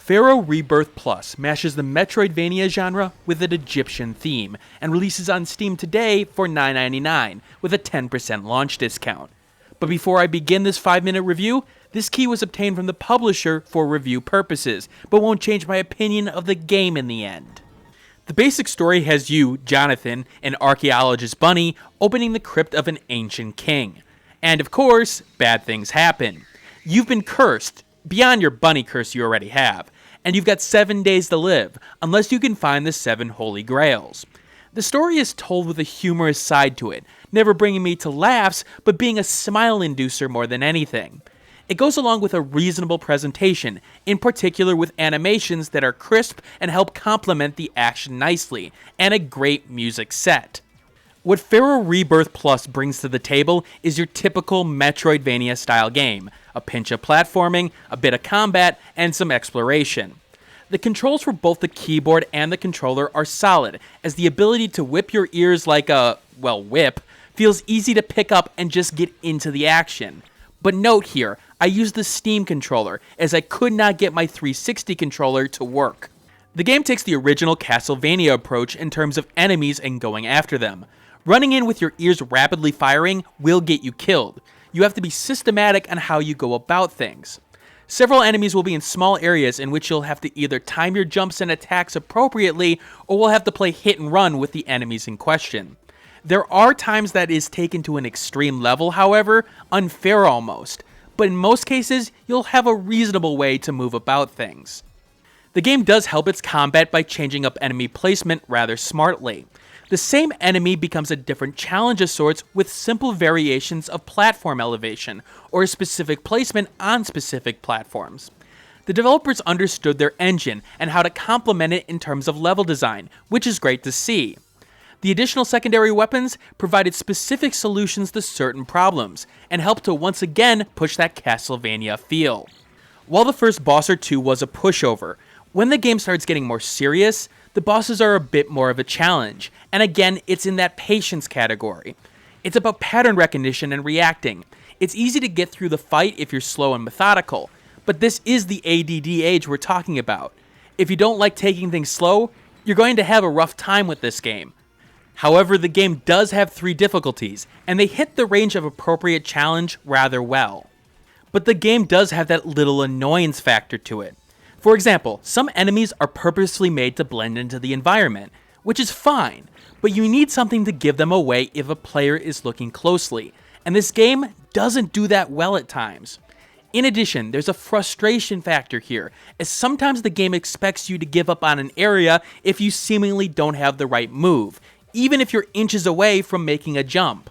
Pharaoh Rebirth Plus mashes the Metroidvania genre with an Egyptian theme and releases on Steam today for $9.99 with a 10% launch discount. But before I begin this 5-minute review, this key was obtained from the publisher for review purposes, but won't change my opinion of the game in the end. The basic story has you, Jonathan, an archaeologist bunny, opening the crypt of an ancient king. And of course, bad things happen. You've been cursed, beyond your bunny curse you already have, and you've got 7 days to live, unless you can find the 7 holy grails. The story is told with a humorous side to it, never bringing me to laughs, but being a smile inducer more than anything. It goes along with a reasonable presentation, in particular with animations that are crisp and help complement the action nicely, and a great music set. What Pharaoh Rebirth Plus brings to the table is your typical Metroidvania style game, a pinch of platforming, a bit of combat, and some exploration. The controls for both the keyboard and the controller are solid, as the ability to whip your ears like a, whip, feels easy to pick up and just get into the action. But note here, I used the Steam controller, as I could not get my 360 controller to work. The game takes the original Castlevania approach in terms of enemies and going after them. Running in with your ears rapidly firing will get you killed. You have to be systematic on how you go about things. Several enemies will be in small areas in which you'll have to either time your jumps and attacks appropriately, or will have to play hit and run with the enemies in question. There are times that is taken to an extreme level, however, unfair almost, but in most cases, you'll have a reasonable way to move about things. The game does help its combat by changing up enemy placement rather smartly. The same enemy becomes a different challenge of sorts with simple variations of platform elevation, or a specific placement on specific platforms. The developers understood their engine and how to complement it in terms of level design, which is great to see. The additional secondary weapons provided specific solutions to certain problems, and helped to once again push that Castlevania feel. While the first boss or two was a pushover, when the game starts getting more serious, the bosses are a bit more of a challenge, and again, it's in that patience category. It's about pattern recognition and reacting. It's easy to get through the fight if you're slow and methodical, but this is the ADD age we're talking about. If you don't like taking things slow, you're going to have a rough time with this game. However, the game does have 3 difficulties, and they hit the range of appropriate challenge rather well. But the game does have that little annoyance factor to it. For example, some enemies are purposely made to blend into the environment, which is fine, but you need something to give them away if a player is looking closely, and this game doesn't do that well at times. In addition, there's a frustration factor here, as sometimes the game expects you to give up on an area if you seemingly don't have the right move, even if you're inches away from making a jump.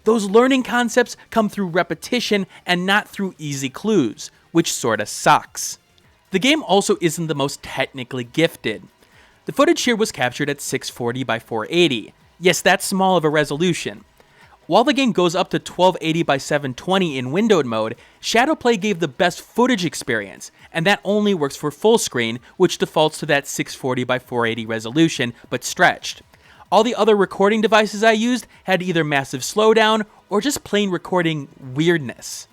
Those learning concepts come through repetition and not through easy clues, which sorta sucks. The game also isn't the most technically gifted. The footage here was captured at 640 by 480. Yes, that's small of a resolution. While the game goes up to 1280 by 720 in windowed mode, Shadowplay gave the best footage experience, and that only works for full screen, which defaults to that 640 by 480 resolution, but stretched. All the other recording devices I used had either massive slowdown or just plain recording weirdness.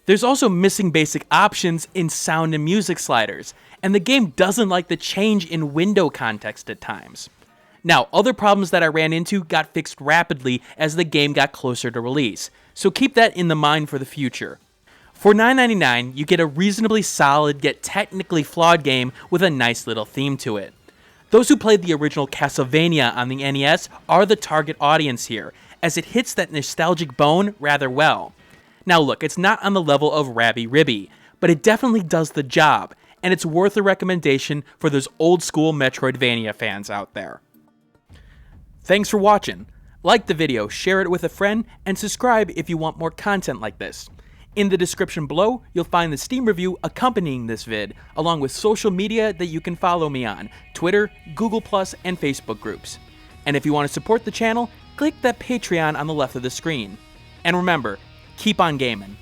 There's also missing basic options in sound and music sliders, and the game doesn't like the change in window context at times. Now, other problems that I ran into got fixed rapidly as the game got closer to release, so keep that in the mind for the future. For $9.99, you get a reasonably solid yet technically flawed game with a nice little theme to it. Those who played the original Castlevania on the NES are the target audience here, as it hits that nostalgic bone rather well. Now look, it's not on the level of Rabby Ribby, but it definitely does the job, and it's worth a recommendation for those old school Metroidvania fans out there. Thanks for watching. Like the video, share it with a friend, and subscribe if you want more content like this. In the description below, you'll find the Steam review accompanying this vid, along with social media that you can follow me on, Twitter, Google+, and Facebook groups. And if you want to support the channel, click that Patreon on the left of the screen. And remember, keep on gaming.